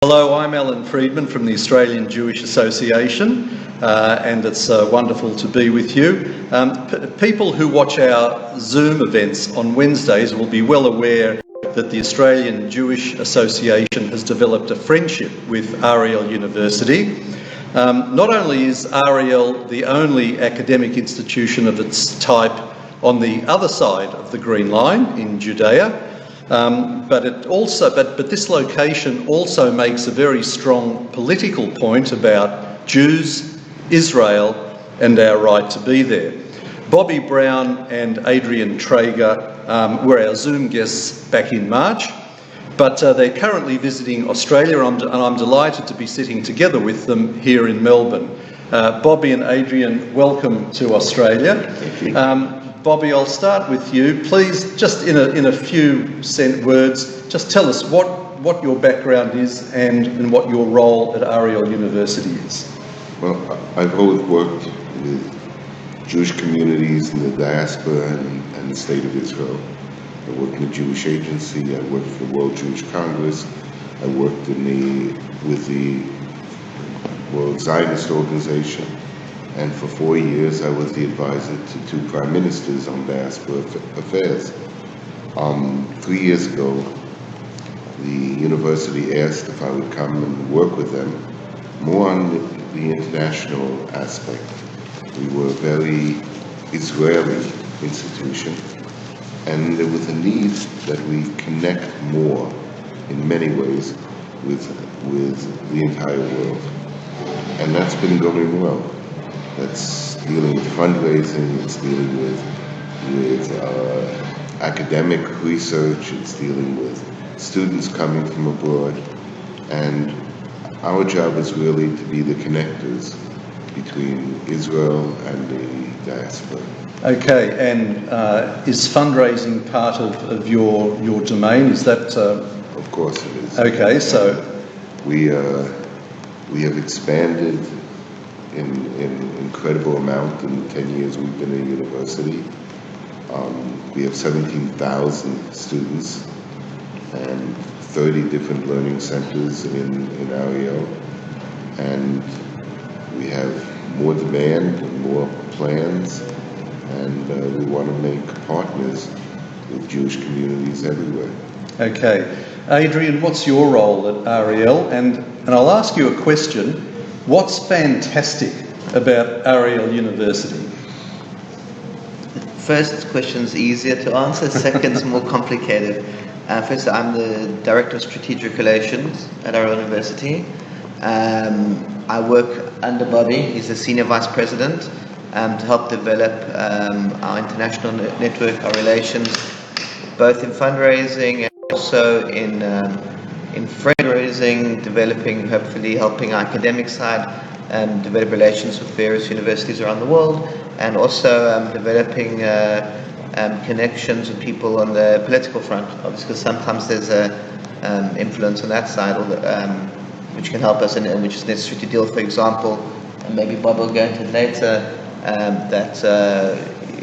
Hello, I'm Alan Freedman from the Australian Jewish Association, and it's wonderful to be with you. People who watch our Zoom events on Wednesdays will be well aware that the Australian Jewish Association has developed a friendship with Ariel University. Not only is Ariel the only academic institution of its type on the other side of the Green Line in Judea, but this location also makes a very strong political point about Jews, Israel, and our right to be there. Bobby Brown and Adrian Treger were our Zoom guests back in March, but they're currently visiting Australia, and I'm delighted to be sitting together with them here in Melbourne. Bobby and Adrian, welcome to Australia. Thank you. Bobby, I'll start with you. Please, just in a few words, just tell us what your background is and what your role at Ariel University is. Well, I've always worked with Jewish communities in the diaspora and the state of Israel. I worked in the Jewish Agency, I worked for the World Jewish Congress, I worked with the World Zionist Organization, and for 4 years I was the advisor to 2 prime ministers on diaspora affairs. 3 years ago, the university asked if I would come and work with them more on the international aspect. We were a very Israeli institution, and there was a need that we connect more in many ways with the entire world. And that's been going well. That's dealing with fundraising, it's dealing with academic research, it's dealing with students coming from abroad, and our job is really to be the connectors between Israel and the diaspora. Okay, and is fundraising part of your domain? Is that? Of course it is. Okay, so we have expanded in incredible amount in the 10 years we've been a university. We have 17,000 students and 30 different learning centers in Ariel, and we have more demand and more plans, and we want to make partners with Jewish communities everywhere. Okay. Adrian, what's your role at Ariel? And I'll ask you a question. What's fantastic about Ariel University? First question's easier to answer, second's more complicated. First, I'm the Director of Strategic Relations at Ariel University. I work under Bobby, he's the Senior Vice President, to help develop our international network, our relations, both in fundraising and also in fundraising, developing, hopefully helping our academic side, develop relations with various universities around the world, and also developing connections with people on the political front, obviously, because sometimes there's influence on that side, which can help us and which is necessary to deal. For example, and maybe Bob will go into it later, that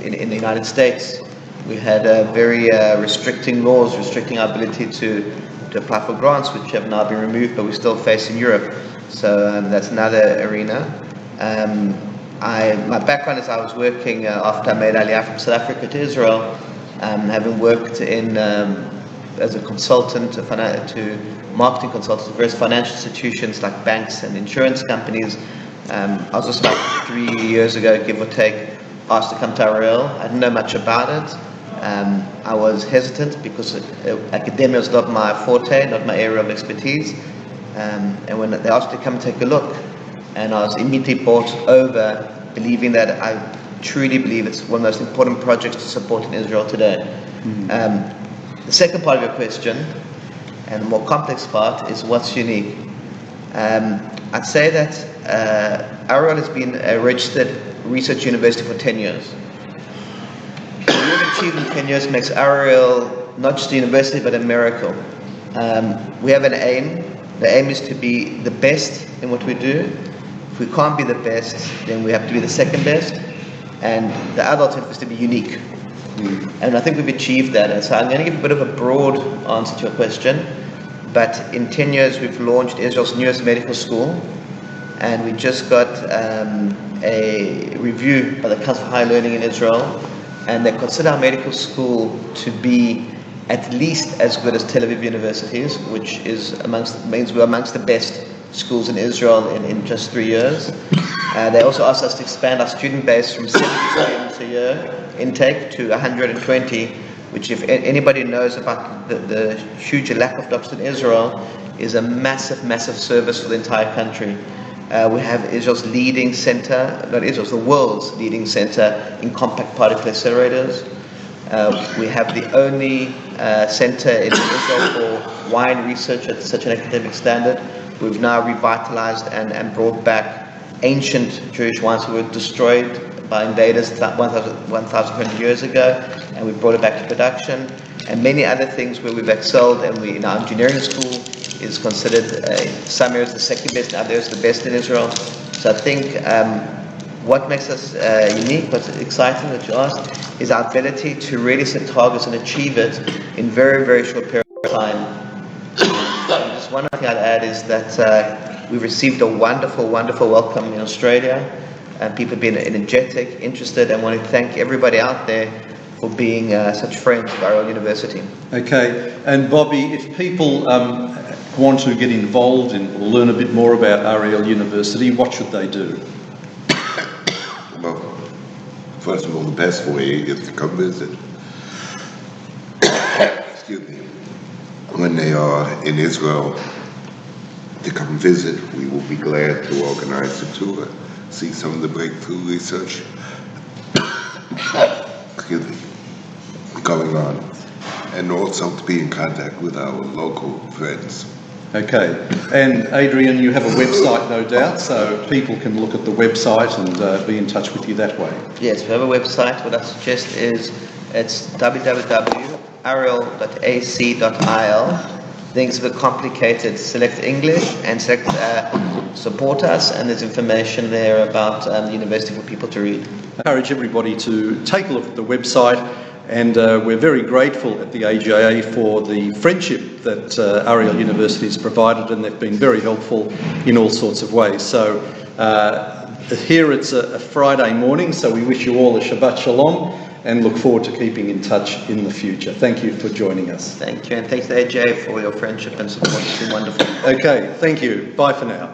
in the United States we had very restricting laws restricting our ability to apply for grants, which have now been removed, but we still face in Europe. So that's another arena. My background is I was working after I made Aliyah from South Africa to Israel, having worked as a consultant to marketing consultants to various financial institutions like banks and insurance companies. I was just about 3 years ago, give or take, asked to come to Ariel. I didn't know much about it. I was hesitant because academia was not my forte, not my area of expertise. And when they asked me to come and take a look, and I was immediately bought over, believing that I truly believe it's one of the most important projects to support in Israel today. Mm-hmm. The second part of your question, and the more complex part, is what's unique. I'd say that Ariel has been a registered research university for 10 years. What we've achieved in 10 years makes Ariel not just a university, but a miracle. We have an aim. The aim is to be the best in what we do. If we can't be the best, then we have to be the second best. And the other alternative is to be unique. And I think we've achieved that. And so I'm going to give a bit of a broad answer to your question. But in 10 years, we've launched Israel's newest medical school, and we just got a review by the Council for Higher Learning in Israel, and they consider our medical school to be at least as good as Tel Aviv universities, which means we're amongst the best schools in Israel in just 3 years. They also asked us to expand our student base from 70 students a year intake to 120, which, if anybody knows about the huge lack of doctors in Israel, is a massive, massive service for the entire country. We have Israel's leading center, not Israel's, the world's leading center in compact particle accelerators. We have the only center in Israel for wine research at such an academic standard. We've now revitalized and brought back ancient Jewish wines that were destroyed by invaders 1,200 years ago, and we've brought it back to production. And many other things where we've excelled, and in our engineering school is considered, some areas the second best, others the best in Israel. So I think what makes us unique, what's exciting that you asked, is our ability to really set targets and achieve it in very, very short period of time. Just one thing I'd add is that we've received a wonderful, wonderful welcome in Australia, and people have been energetic, interested, and want to thank everybody out there for being such friends of Ariel University. Okay, and Bobby, if people want to get involved in or learn a bit more about Ariel University, what should they do? Well, first of all, the best way is to come visit. Excuse me. When they are in Israel, to come visit, we will be glad to organize a tour, see some of the breakthrough research going on, and also to be in contact with our local friends. Okay, and Adrian, you have a website, no doubt, so people can look at the website and be in touch with you that way. Yes, we have a website. What I suggest is it's www.ariel.ac.il. Things are a bit complicated. Select English and select support us, and there's information there about the university for people to read. I encourage everybody to take a look at the website, and we're very grateful at the AJA for the friendship that Ariel University has provided, and they've been very helpful in all sorts of ways. So here it's a Friday morning, so we wish you all a Shabbat Shalom and look forward to keeping in touch in the future. Thank you for joining us. Thank you, and thanks to AJA for your friendship and support. It's been wonderful. Okay, thank you. Bye for now.